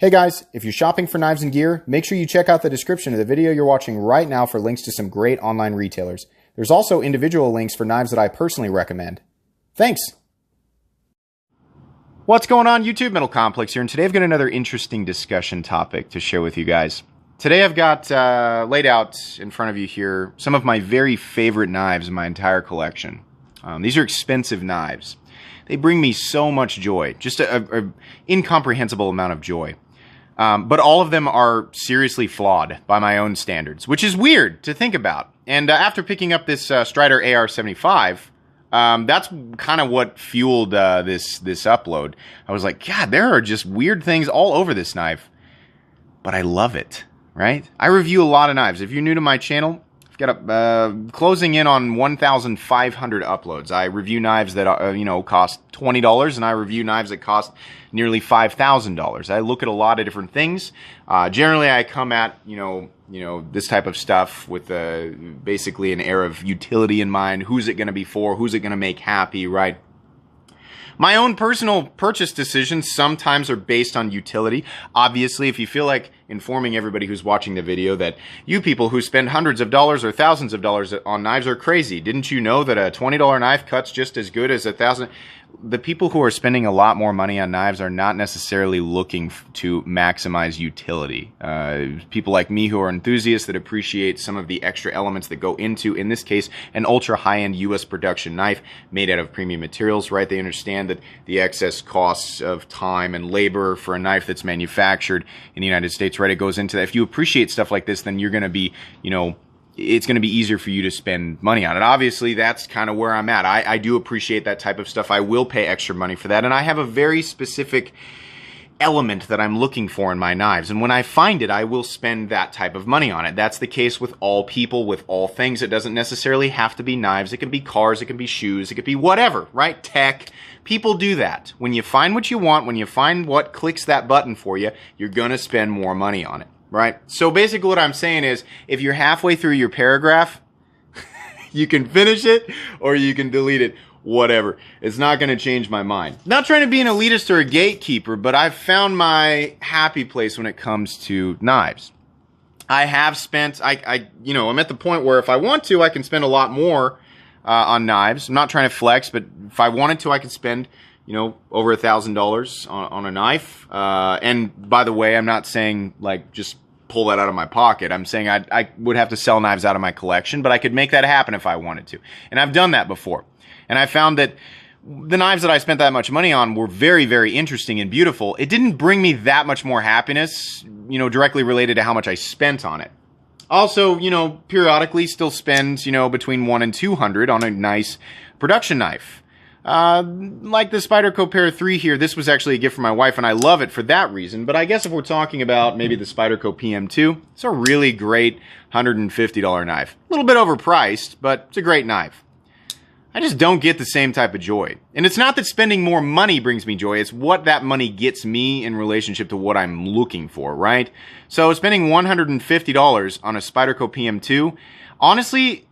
Hey guys, if you're shopping for knives and gear, make sure you check out the description of the video you're watching right now for links to some great online retailers. There's also individual links for knives that I personally recommend. Thanks! What's going on YouTube? Metal Complex here, and today I've got another interesting discussion topic to share with you guys. Today I've got laid out in front of you here some of my very favorite knives in my entire collection. These are expensive knives. They bring me so much joy, just an incomprehensible amount of joy. But all of them are seriously flawed by my own standards, which is weird to think about. And after picking up this Strider AR-75, that's kind of what fueled this upload. I was like, God, there are just weird things all over this knife, but I love it, right? I review a lot of knives. If you're new to my channel, I've got closing in on 1,500 uploads. I review knives that cost $20, and I review knives that cost nearly $5,000. I look at a lot of different things. Generally, I come at this type of stuff with basically an air of utility in mind. Who's it going to be for? Who's it going to make happy? Right? My own personal purchase decisions sometimes are based on utility. Obviously, if you feel like informing everybody who's watching the video that you people who spend hundreds of dollars or thousands of dollars on knives are crazy. Didn't you know that a $20 knife cuts just as good as $1,000? The people who are spending a lot more money on knives are not necessarily looking to maximize utility. People like me who are enthusiasts that appreciate some of the extra elements that go into, in this case, an ultra high-end U.S. production knife made out of premium materials, right? They understand that the excess costs of time and labor for a knife that's manufactured in the United States, right? It goes into that. If you appreciate stuff like this, then you're going to be, it's going to be easier for you to spend money on it. Obviously, that's kind of where I'm at. I do appreciate that type of stuff. I will pay extra money for that, and I have a very specific element that I'm looking for in my knives, and when I find it, I will spend that type of money on it. That's the case with all people, with all things. It doesn't necessarily have to be knives. It can be cars, it can be shoes, it could be whatever, right? Tech. People do that. When you find what you want, when you find what clicks that button for you, you're going to spend more money on it. Right? So basically what I'm saying is, if you're halfway through your paragraph, you can finish it or you can delete it. Whatever. It's not going to change my mind. Not trying to be an elitist or a gatekeeper, but I've found my happy place when it comes to knives. I have spent, I'm at the point where if I want to, I can spend a lot more on knives. I'm not trying to flex, but if I wanted to, I could spend over $1,000 on a knife. And by the way, I'm not saying like just pull that out of my pocket. I'm saying I would have to sell knives out of my collection, but I could make that happen if I wanted to. And I've done that before. And I found that the knives that I spent that much money on were very, very interesting and beautiful. It didn't bring me that much more happiness, directly related to how much I spent on it. Also, periodically still spend, between $100 and $200 on a nice production knife. Like the Spyderco Para 3 here, this was actually a gift from my wife, and I love it for that reason. But I guess if we're talking about maybe the Spyderco PM2, it's a really great $150 knife. A little bit overpriced, but it's a great knife. I just don't get the same type of joy. And it's not that spending more money brings me joy, it's what that money gets me in relationship to what I'm looking for, right? So spending $150 on a Spyderco PM2, honestly,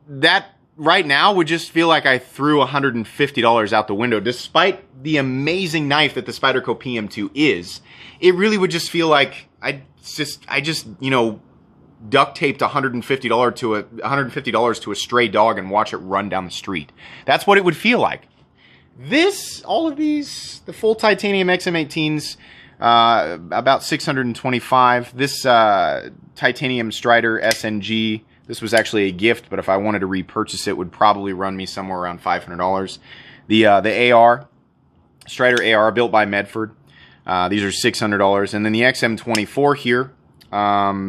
that right now would just feel like I threw $150 out the window. Despite the amazing knife that the Spyderco PM2 is, it really would just feel like I just duct taped $150 to a stray dog and watch it run down the street. That's what it would feel like. All of these, the full titanium XM18s, about $625. This titanium Strider SNG, this was actually a gift, but if I wanted to repurchase it, would probably run me somewhere around $500. The AR, Strider AR, built by Medford. These are $600. And then the XM24 here,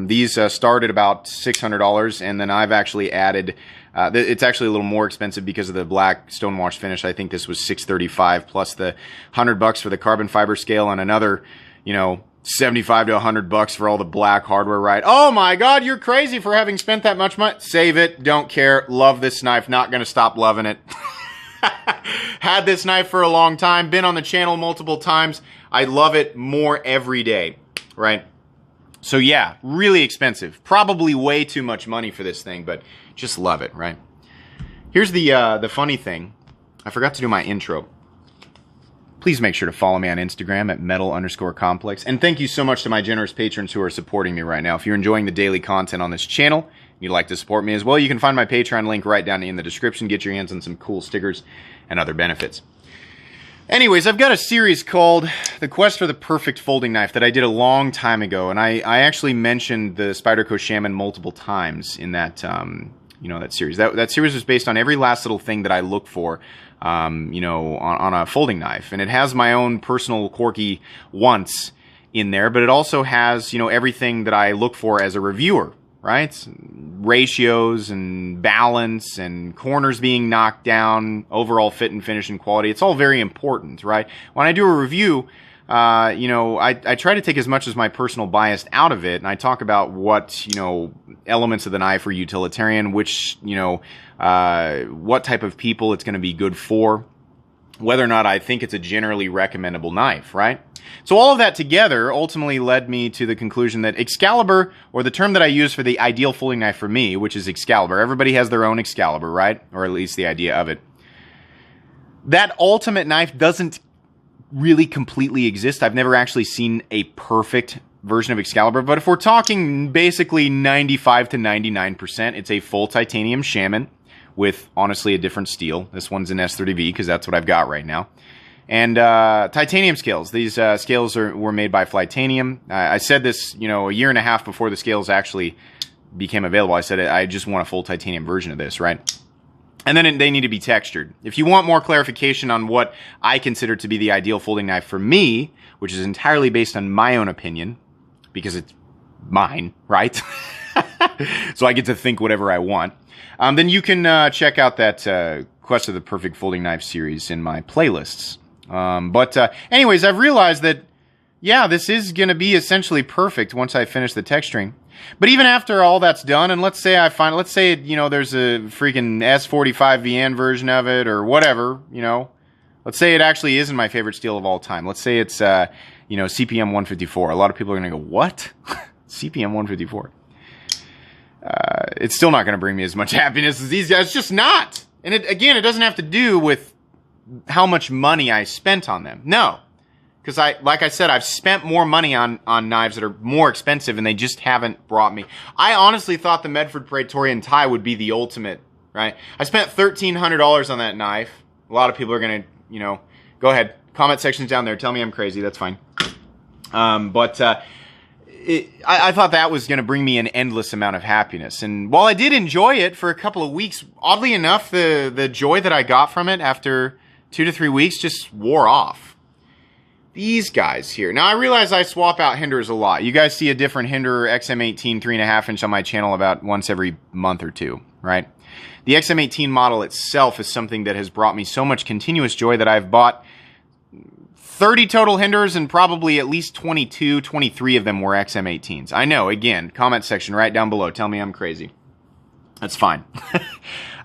these start at about $600, and then I've actually added, it's actually a little more expensive because of the black stonewash finish. I think this was $635 plus the $100 for the carbon fiber scale and another, $75 to $100 for all the black hardware, right? Oh my God, you're crazy for having spent that much money. Save it. Don't care. Love this knife. Not going to stop loving it. Had this knife for a long time. Been on the channel multiple times. I love it more every day, right? So yeah, really expensive. Probably way too much money for this thing, but just love it, right? Here's the funny thing. I forgot to do my intro. please make sure to follow me on Instagram at metal_complex. And thank you so much to my generous patrons who are supporting me right now. If you're enjoying the daily content on this channel, and you'd like to support me as well, you can find my Patreon link right down in the description. Get your hands on some cool stickers and other benefits. Anyways, I've got a series called The Quest for the Perfect Folding Knife that I did a long time ago, and I actually mentioned the Spyderco Shaman multiple times in that that series. That series was based on every last little thing that I look for, on a folding knife, and it has my own personal quirky wants in there, but it also has everything that I look for as a reviewer. Right? Ratios and balance and corners being knocked down, overall fit and finish and quality. It's all very important, right? When I do a review, I try to take as much as my personal bias out of it, and I talk about what, elements of the knife are utilitarian, which, what type of people it's going to be good for, whether or not I think it's a generally recommendable knife, right? So all of that together ultimately led me to the conclusion that Excalibur, or the term that I use for the ideal folding knife for me, which is Excalibur, everybody has their own Excalibur, right? Or at least the idea of it. That ultimate knife doesn't really completely exist. I've never actually seen a perfect version of Excalibur, but if we're talking basically 95 to 99%, it's a full titanium Shaman with, honestly, a different steel. This one's an S30V because that's what I've got right now. And titanium scales. These scales were made by Flytanium. I said this, a year and a half before the scales actually became available. I said I just want a full titanium version of this, right? And then they need to be textured. If you want more clarification on what I consider to be the ideal folding knife for me, which is entirely based on my own opinion, because it's mine, right? So I get to think whatever I want. Then you can check out that Quest of the Perfect Folding Knife series in my playlists. Anyways, I've realized that, yeah, this is going to be essentially perfect once I finish the texturing. But even after all that's done, and let's say there's a freaking S45VN version of it or whatever, let's say it actually isn't my favorite steel of all time. Let's say it's, CPM 154. A lot of people are going to go, what? CPM 154. It's still not going to bring me as much happiness as these guys. It's just not. And it doesn't have to do with how much money I spent on them. No. Because like I said, I've spent more money on knives that are more expensive, and they just haven't brought me. I honestly thought the Medford Praetorian Tie would be the ultimate, right? I spent $1,300 on that knife. A lot of people are going to, go ahead. Comment sections down there. Tell me I'm crazy. That's fine. I thought that was going to bring me an endless amount of happiness. And while I did enjoy it for a couple of weeks, oddly enough, the joy that I got from it after 2 to 3 weeks just wore off. These guys here. Now, I realize I swap out Hinderers a lot. You guys see a different Hinderer XM18 3.5 inch on my channel about once every month or two, right? The XM18 model itself is something that has brought me so much continuous joy that I've bought 30 total Hinderers, and probably at least 22, 23 of them were XM18s. I know, again, comment section right down below. Tell me I'm crazy. That's fine.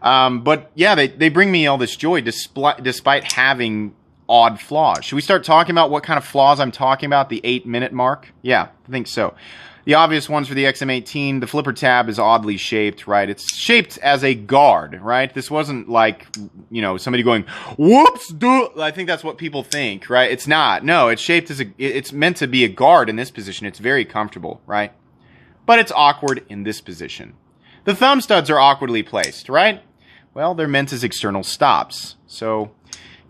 But yeah, they bring me all this joy despite having odd flaws. Should we start talking about what kind of flaws I'm talking about? The 8-minute mark? Yeah, I think so. The obvious ones for the XM18, the flipper tab is oddly shaped, right? It's shaped as a guard, right? This wasn't like, somebody going, whoops, duh. I think that's what people think, right? It's not. No, it's shaped as it's meant to be a guard in this position. It's very comfortable, right? But it's awkward in this position. The thumb studs are awkwardly placed, right? Well, they're meant as external stops. So,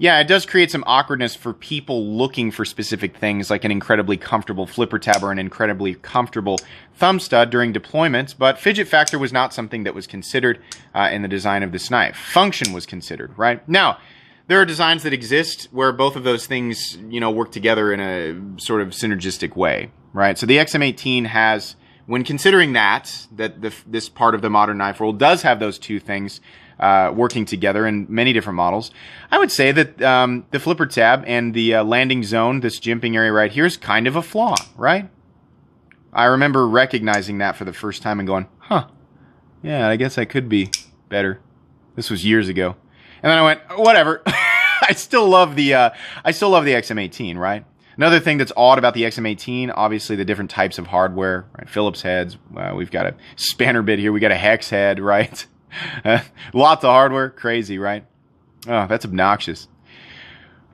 yeah, it does create some awkwardness for people looking for specific things like an incredibly comfortable flipper tab or an incredibly comfortable thumb stud during deployment, but fidget factor was not something that was considered in the design of this knife. Function was considered, right? Now, there are designs that exist where both of those things, work together in a sort of synergistic way, right? So the XM18 has, when considering this part of the modern knife world does have those two things working together in many different models, I would say that the flipper tab and the landing zone, this jimping area right here, is kind of a flaw, right? I remember recognizing that for the first time and going, huh, yeah, I guess I could be better. This was years ago. And then I went, whatever. I still love the XM18, right? Another thing that's odd about the XM18, obviously the different types of hardware, right? Phillips heads. We've got a spanner bit here. We got a hex head, right? Lots of hardware. Crazy, right? Oh, that's obnoxious.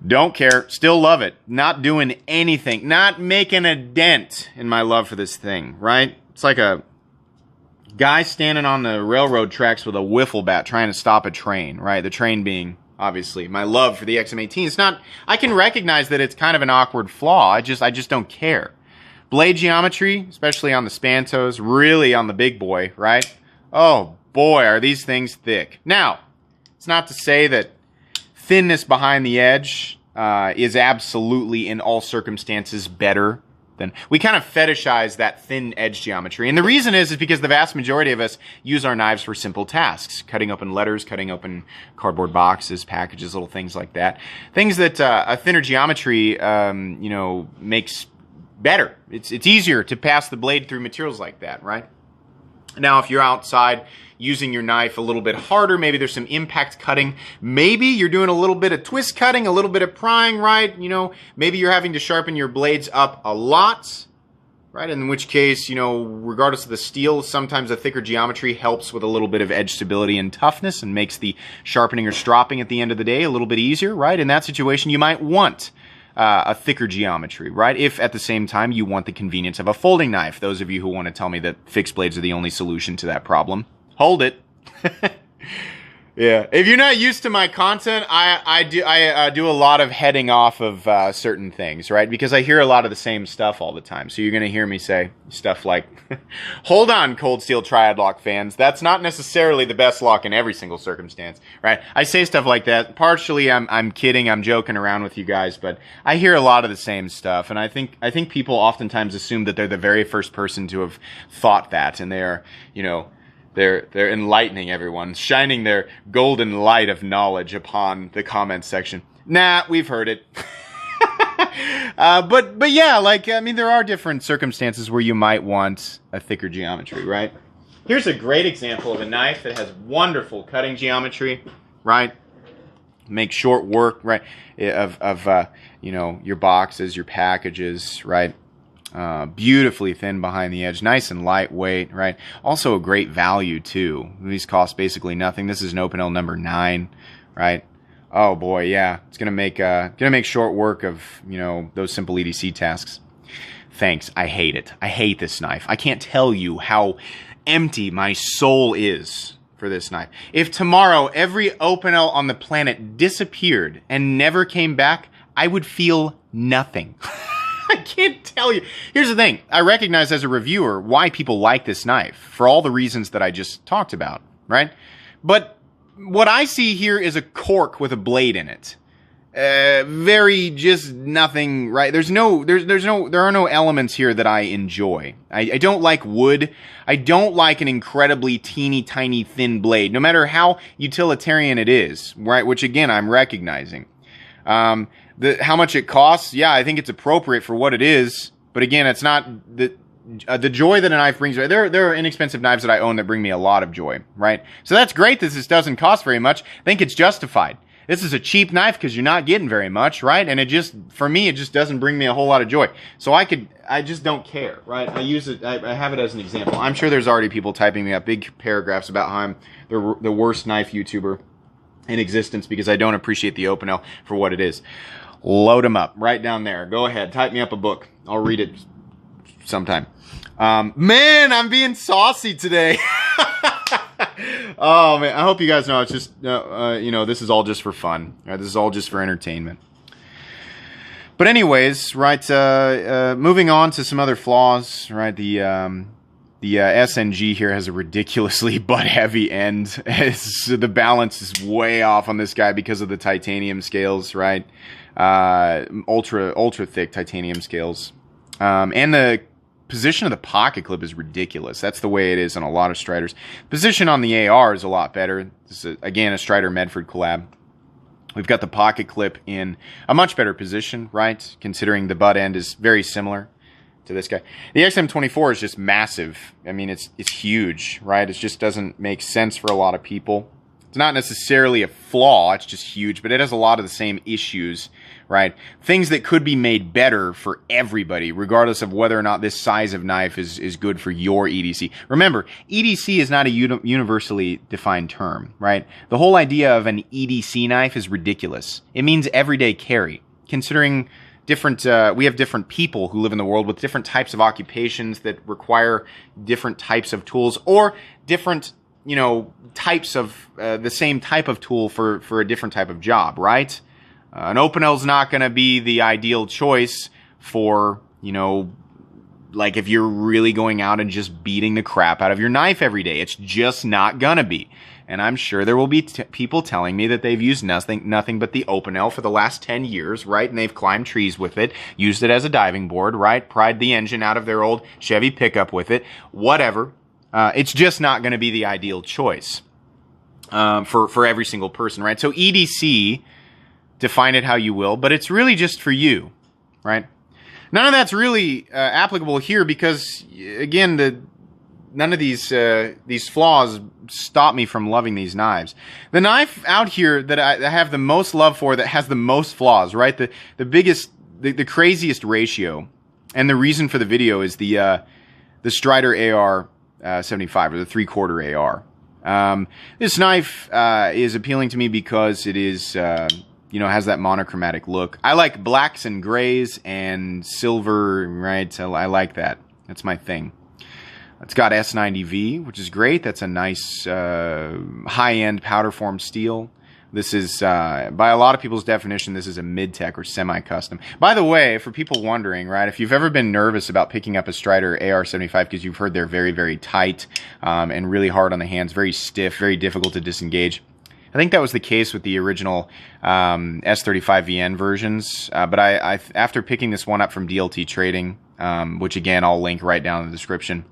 Don't care. Still love it. Not doing anything. Not making a dent in my love for this thing, right? It's like a guy standing on the railroad tracks with a wiffle bat trying to stop a train, right? The train being, obviously, my love for the XM18. It's not, I can recognize that it's kind of an awkward flaw. I just don't care. Blade geometry, especially on the Spantos, really on the big boy, right? Oh boy, are these things thick. Now, it's not to say that thinness behind the edge is absolutely in all circumstances better than... We kind of fetishize that thin edge geometry. And the reason is because the vast majority of us use our knives for simple tasks. Cutting open letters, cutting open cardboard boxes, packages, little things like that. Things that a thinner geometry, makes better. It's easier to pass the blade through materials like that, right? Now, if you're outside using your knife a little bit harder, maybe there's some impact cutting, maybe you're doing a little bit of twist cutting, a little bit of prying, right? Maybe you're having to sharpen your blades up a lot, right? In which case, regardless of the steel, sometimes a thicker geometry helps with a little bit of edge stability and toughness and makes the sharpening or stropping at the end of the day a little bit easier, right? In that situation, you might want a thicker geometry, right? If at the same time you want the convenience of a folding knife. Those of you who want to tell me that fixed blades are the only solution to that problem, hold it. Yeah, if you're not used to my content, I do a lot of heading off of certain things, right? Because I hear a lot of the same stuff all the time. So you're going to hear me say stuff like, hold on, Cold Steel Triad Lock fans. That's not necessarily the best lock in every single circumstance, right? I say stuff like that. Partially, I'm kidding. I'm joking around with you guys, but I hear a lot of the same stuff. And I think people oftentimes assume that they're the very first person to have thought that. And they are, they're enlightening everyone, shining their golden light of knowledge upon the comments section. Nah, we've heard it. But yeah, there are different circumstances where you might want a thicker geometry, right? Here's a great example of a knife that has wonderful cutting geometry, right? Make short work, right, of your boxes, your packages, right? Beautifully thin behind the edge, nice and lightweight, right? Also a great value too. These cost basically nothing. This is an Opinel number 9, right? Oh boy, yeah, it's gonna make short work of those simple EDC tasks. Thanks, I hate it. I hate this knife. I can't tell you how empty my soul is for this knife. If tomorrow every Opinel on the planet disappeared and never came back, I would feel nothing. I can't tell you. Here's the thing. I recognize as a reviewer why people like this knife for all the reasons that I just talked about, right? But what I see here is a cork with a blade in it. Very just nothing, right? There are no elements here that I enjoy. I don't like wood. I don't like an incredibly teeny tiny thin blade, no matter how utilitarian it is, right? Which again, I'm recognizing. How much it costs, yeah, I think it's appropriate for what it is. But again, it's not the joy that a knife brings. There are inexpensive knives that I own that bring me a lot of joy, right? So that's great that this doesn't cost very much. I think it's justified. This is a cheap knife because you're not getting very much, right? And for me, it just doesn't bring me a whole lot of joy. So I just don't care, right? I use it, I have it as an example. I'm sure there's already people typing me up big paragraphs about how I'm the worst knife YouTuber in existence because I don't appreciate the Opinel for what it is. Load them up right down there. Go ahead. Type me up a book. I'll read it sometime. Man, I'm being saucy today. Oh, man. I hope you guys know it's just, this is all just for fun. Right? This is all just for entertainment. But anyways, right, moving on to some other flaws, right? The SNG here has a ridiculously butt-heavy end. The balance is way off on this guy because of the titanium scales, right? Ultra thick titanium scales. And the position of the pocket clip is ridiculous. That's the way it is on a lot of Striders. Position on the AR is a lot better. This is, again, a Strider Medford collab. We've got the pocket clip in a much better position, right? Considering the butt end is very similar to this guy. The XM24 is just massive. I mean, it's huge, right? It just doesn't make sense for a lot of people It's not necessarily a flaw, it's just huge, but it has a lot of the same issues, right? Things that could be made better for everybody, regardless of whether or not this size of knife is good for your EDC. Remember, EDC is not a universally defined term, right? The whole idea of an EDC knife is ridiculous. It means everyday carry, considering different, we have different people who live in the world with different types of occupations that require different types of tools, or different, types of the same type of tool for a different type of job, right? An Opinel is not going to be the ideal choice for, like if you're really going out and just beating the crap out of your knife every day. It's just not going to be. And I'm sure there will be people telling me that they've used nothing but the Opinel for the last 10 years, right? And they've climbed trees with it, used it as a diving board, right? Pried the engine out of their old Chevy pickup with it, whatever. It's just not going to be the ideal choice for every single person, right? So EDC, define it how you will, but it's really just for you, right? None of that's really applicable here because, again, none of these flaws stop me from loving these knives. The knife out here that I have the most love for, that has the most flaws, right? The biggest, the craziest ratio, and the reason for the video is the Strider AR 75, or the 3/4 AR. This knife is appealing to me because it is, has that monochromatic look. I like blacks and grays and silver, right? I like that. That's my thing. It's got S90V, which is great. That's a nice high-end powder form steel. This is, by a lot of people's definition, this is a mid-tech or semi-custom. By the way, for people wondering, right, if you've ever been nervous about picking up a Strider AR-75 because you've heard they're very, very tight and really hard on the hands, very stiff, very difficult to disengage, I think that was the case with the original S35VN versions. But I after picking this one up from DLT Trading, which again I'll link right down in the description,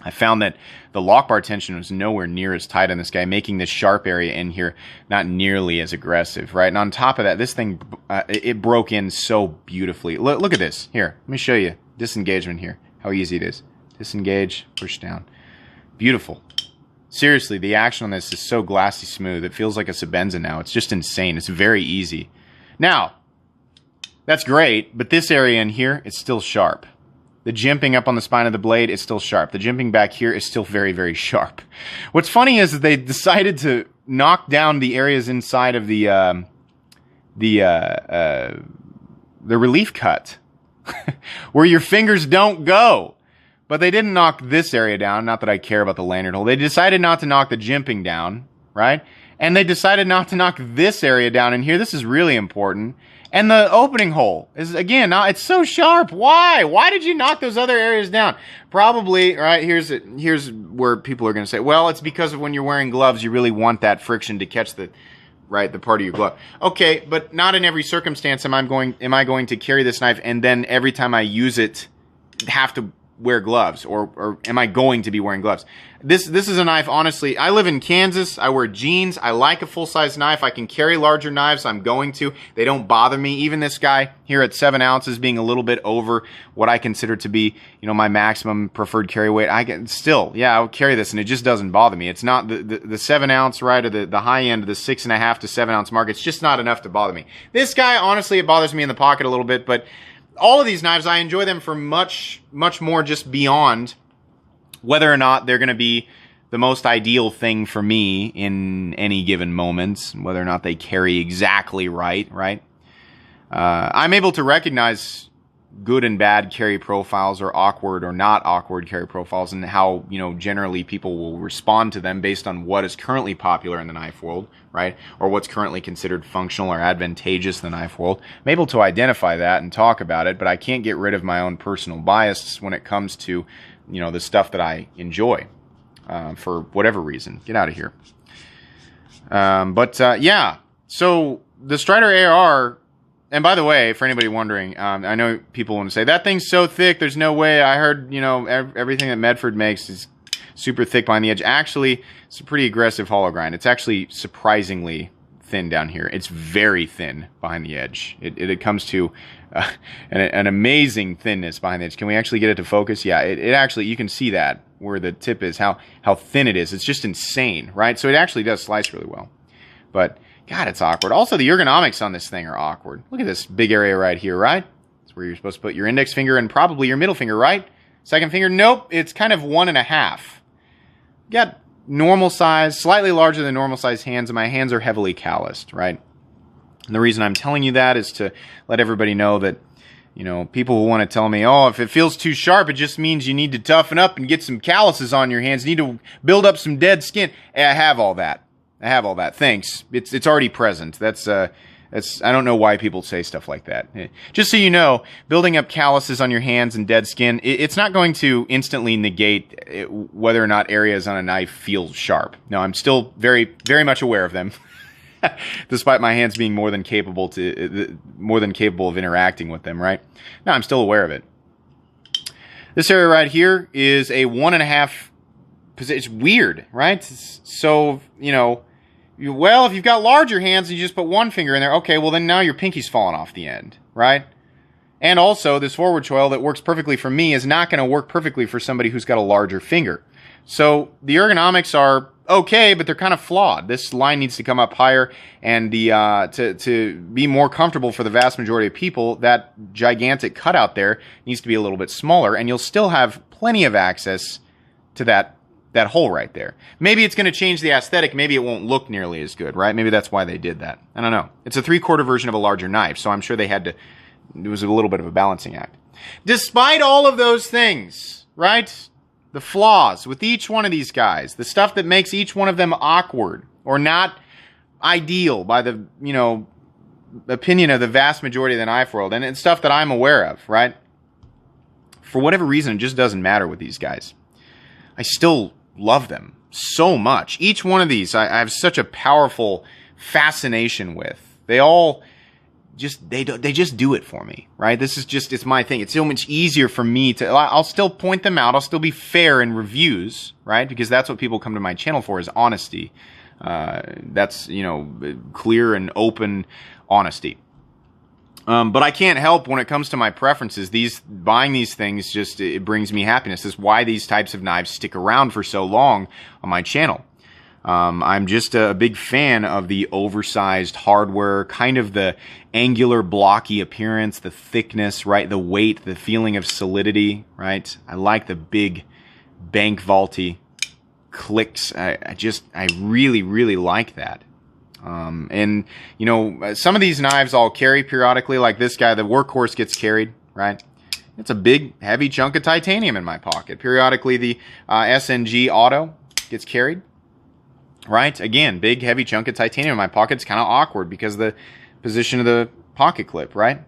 I found that the lock bar tension was nowhere near as tight on this guy, making this sharp area in here not nearly as aggressive, right? And on top of that, this thing, it broke in so beautifully. Look at this. Here, let me show you disengagement here, how easy it is. Disengage, push down. Beautiful. Seriously, the action on this is so glassy smooth. It feels like a Sebenza now. It's just insane. It's very easy. Now, that's great, but this area in here, it's still sharp. The jimping up on the spine of the blade is still sharp. The jimping back here is still very, very sharp. What's funny is that they decided to knock down the areas inside of the relief cut where your fingers don't go. But they didn't knock this area down. Not that I care about the lanyard hole. They decided not to knock the jimping down, right? And they decided not to knock this area down in here. This is really important. And the opening hole is, again, now it's so sharp. Why? Why did you knock those other areas down? Probably, right, here's where people are going to say, well, it's because of when you're wearing gloves, you really want that friction to catch the part of your glove. Okay, but not in every circumstance am I going to carry this knife and then every time I use it have to wear gloves, or am I going to be wearing gloves? This is a knife, honestly, I live in Kansas, I wear jeans, I like a full-size knife, I can carry larger knives, I'm going to, they don't bother me. Even this guy here at 7 ounces being a little bit over what I consider to be, my maximum preferred carry weight, I'll carry this and it just doesn't bother me. It's not the 7 ounce, right, or the high end of the 6.5 to 7 ounce mark, it's just not enough to bother me. This guy, honestly, it bothers me in the pocket a little bit, but all of these knives, I enjoy them for much, much more just beyond whether or not they're going to be the most ideal thing for me in any given moment, whether or not they carry exactly right? I'm able to recognize good and bad carry profiles, or awkward or not awkward carry profiles, and how, generally people will respond to them based on what is currently popular in the knife world, right? Or what's currently considered functional or advantageous in the knife world. I'm able to identify that and talk about it, but I can't get rid of my own personal bias when it comes to, the stuff that I enjoy, for whatever reason. Get out of here. Yeah, so the Strider AR, and by the way, for anybody wondering, I know people want to say, that thing's so thick, there's no way. I heard, everything that Medford makes is super thick behind the edge. Actually, it's a pretty aggressive hollow grind. It's actually surprisingly thin down here. It's very thin behind the edge. It comes to an amazing thinness behind the edge. Can we actually get it to focus? Yeah, it actually, you can see that. where the tip is, how thin it is. It's just insane, right? So it actually does slice really well. But, God, it's awkward. Also, the ergonomics on this thing are awkward. Look at this big area right here, right? It's where you're supposed to put your index finger and probably your middle finger, right? Second finger, nope. It's kind of 1.5. Got normal size, slightly larger than normal size hands, and my hands are heavily calloused, right? And the reason I'm telling you that is to let everybody know that, you know, people who want to tell me, oh, if it feels too sharp, it just means you need to toughen up and get some calluses on your hands. You need to build up some dead skin. I have all that. Thanks. It's already present. That's I don't know why people say stuff like that. Just so you know, building up calluses on your hands and dead skin, it's not going to instantly negate whether or not areas on a knife feel sharp. No, I'm still very, very much aware of them. Despite my hands being more than capable of interacting with them, right? No, I'm still aware of it. This area right here is a 1.5 position. It's weird, right? So, you know, well, if you've got larger hands and you just put one finger in there, okay, well then now your pinky's falling off the end, right? And also, this forward choil that works perfectly for me is not going to work perfectly for somebody who's got a larger finger. So the ergonomics are okay, but they're kind of flawed. This line needs to come up higher, and the to be more comfortable for the vast majority of people, that gigantic cutout there needs to be a little bit smaller, and you'll still have plenty of access to that hole right there. Maybe it's going to change the aesthetic. Maybe it won't look nearly as good, right? Maybe that's why they did that. I don't know. It's a 3/4 version of a larger knife, so I'm sure they had to. It was a little bit of a balancing act. Despite all of those things, right? The flaws with each one of these guys, the stuff that makes each one of them awkward or not ideal by the, you know, opinion of the vast majority of the knife world, and it's stuff that I'm aware of, right? For whatever reason, it just doesn't matter with these guys. I still love them so much. Each one of these I have such a powerful fascination with. They all they just do it for me, right? This is just, it's my thing. It's so much easier for me to, I'll still point them out. I'll still be fair in reviews, right? Because that's what people come to my channel for, is honesty. That's, you know, clear and open honesty. But I can't help when it comes to my preferences. Buying these things just, it brings me happiness. This is why these types of knives stick around for so long on my channel. I'm just a big fan of the oversized hardware, kind of the angular, blocky appearance, the thickness, right? The weight, the feeling of solidity, right? I like the big bank vaulty clicks. I really, really like that. And, you know, some of these knives I'll carry periodically, like this guy, the Workhorse gets carried, right? It's a big, heavy chunk of titanium in my pocket. Periodically, the SNG Auto gets carried. Right? Again, big, heavy chunk of titanium in my pocket. It's kind of awkward because of the position of the pocket clip, right?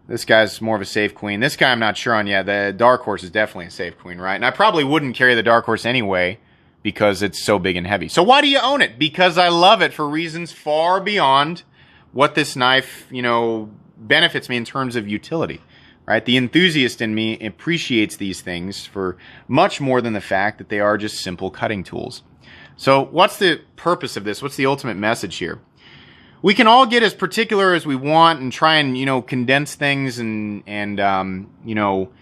This guy's more of a safe queen. This guy I'm not sure on yet. The Dark Horse is definitely a safe queen, right? And I probably wouldn't carry the Dark Horse anyway because it's so big and heavy. So why do you own it? Because I love it for reasons far beyond what this knife, you know, benefits me in terms of utility. Right? The enthusiast in me appreciates these things for much more than the fact that they are just simple cutting tools. So what's the purpose of this? What's the ultimate message here? We can all get as particular as we want and try and, you know, condense things and you know,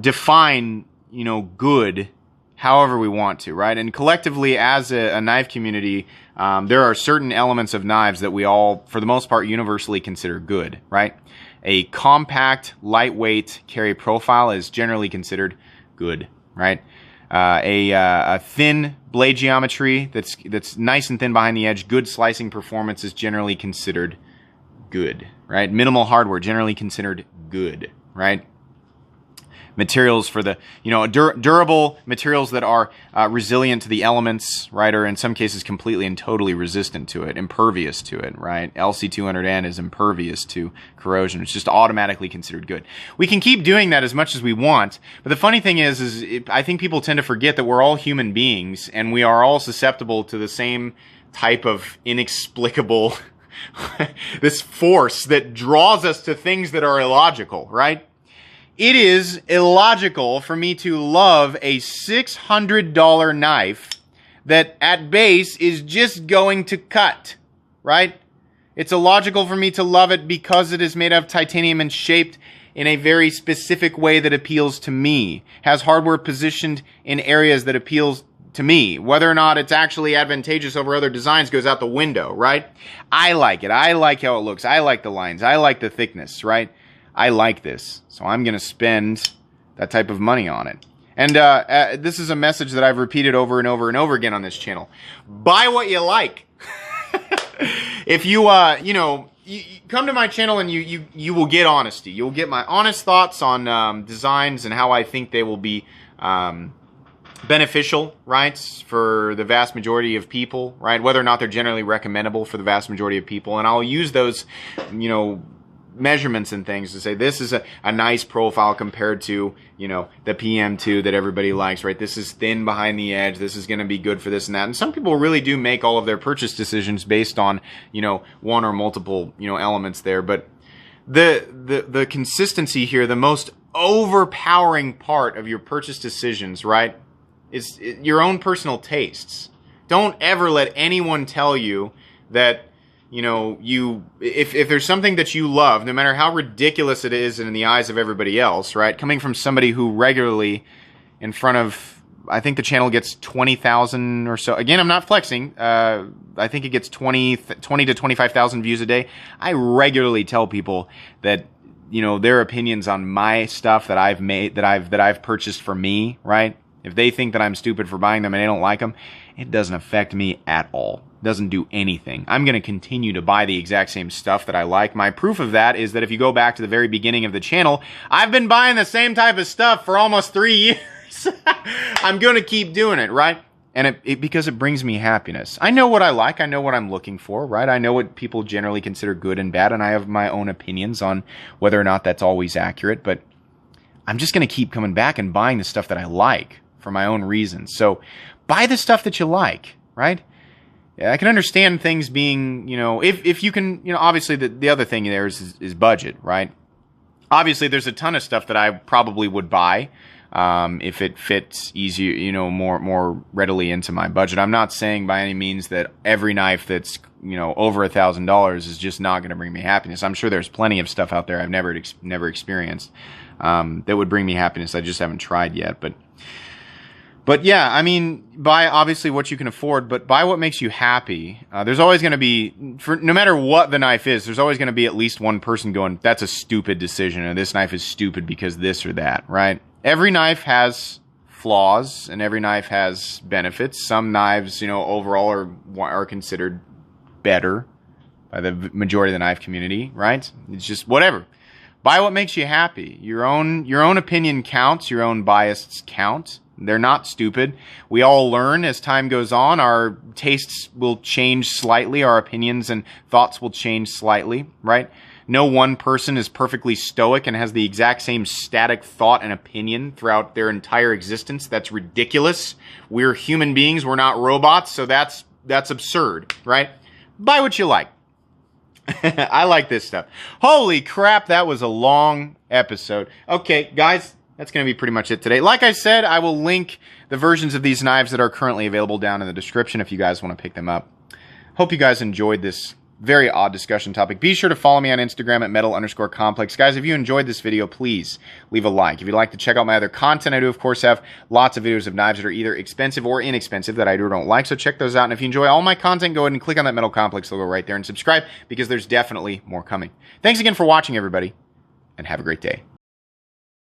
define, you know, good however we want to, right? And collectively as a knife community, there are certain elements of knives that we all, for the most part, universally consider good, right? A compact, lightweight carry profile is generally considered good, right? A thin blade geometry that's nice and thin behind the edge, good slicing performance is generally considered good, right? Minimal hardware, generally considered good, right? Materials for the, you know, durable materials that are resilient to the elements, right, or in some cases completely and totally resistant to it, impervious to it, right? LC200N is impervious to corrosion. It's just automatically considered good. We can keep doing that as much as we want, but the funny thing is I think people tend to forget that we're all human beings and we are all susceptible to the same type of inexplicable this force that draws us to things that are illogical, right? It is illogical for me to love a $600 knife that at base is just going to cut, right? It's illogical for me to love it because it is made of titanium and shaped in a very specific way that appeals to me, has hardware positioned in areas that appeals to me. Whether or not it's actually advantageous over other designs goes out the window, right? I like it. I like how it looks. I like the lines. I like the thickness, right? I like this. So I'm going to spend that type of money on it. And this is a message that I've repeated over and over and over again on this channel. Buy what you like. If you, you come to my channel and you will get honesty. You'll get my honest thoughts on designs and how I think they will be beneficial, right, for the vast majority of people, right, whether or not they're generally recommendable for the vast majority of people. And I'll use those, measurements and things to say this is a nice profile compared to, the PM2 that everybody likes, right? This is thin behind the edge. This is going to be good for this and that. And some people really do make all of their purchase decisions based on, one or multiple, elements there. But the consistency here, the most overpowering part of your purchase decisions, right, is your own personal tastes. Don't ever let anyone tell you that, if there's something that you love, no matter how ridiculous it is in the eyes of everybody else, right? Coming from somebody who regularly in front of, I think the channel gets 20,000 or so. Again, I'm not flexing. I think it gets 20 to 25,000 views a day. I regularly tell people that, their opinions on my stuff that I've made, that I've purchased for me, right? If they think that I'm stupid for buying them and they don't like them, it doesn't affect me at all. It doesn't do anything. I'm going to continue to buy the exact same stuff that I like. My proof of that is that if you go back to the very beginning of the channel, I've been buying the same type of stuff for almost 3 years. I'm going to keep doing it, right? And because it brings me happiness. I know what I like. I know what I'm looking for, right? I know what people generally consider good and bad, and I have my own opinions on whether or not that's always accurate, but I'm just going to keep coming back and buying the stuff that I like for my own reasons. So buy the stuff that you like, right? I can understand things being, if you can, obviously the other thing there is budget, right? Obviously there's a ton of stuff that I probably would buy if it fits easier, more readily into my budget. I'm not saying by any means that every knife that's, over $1,000 is just not going to bring me happiness. I'm sure there's plenty of stuff out there I've never experienced that would bring me happiness. I just haven't tried yet, But yeah, I mean, buy obviously what you can afford, but buy what makes you happy. There's always going to be, no matter what the knife is, there's always going to be at least one person going, that's a stupid decision, and this knife is stupid because this or that, right? Every knife has flaws, and every knife has benefits. Some knives, overall are considered better by the majority of the knife community, right? It's just whatever. Buy what makes you happy. Your own opinion counts. Your own biases count. They're not stupid. We all learn as time goes on. Our tastes will change slightly. Our opinions and thoughts will change slightly, right? No one person is perfectly stoic and has the exact same static thought and opinion throughout their entire existence. That's ridiculous. We're human beings. We're not robots. So that's absurd, right? Buy what you like. I like this stuff. Holy crap, that was a long episode. Okay, guys, that's going to be pretty much it today. Like I said, I will link the versions of these knives that are currently available down in the description if you guys want to pick them up. Hope you guys enjoyed this very odd discussion topic. Be sure to follow me on Instagram at metal_complex. Guys, if you enjoyed this video, please leave a like. If you'd like to check out my other content, I do, of course, have lots of videos of knives that are either expensive or inexpensive that I do or don't like, so check those out. And if you enjoy all my content, go ahead and click on that Metal Complex logo right there and subscribe, because there's definitely more coming. Thanks again for watching, everybody, and have a great day.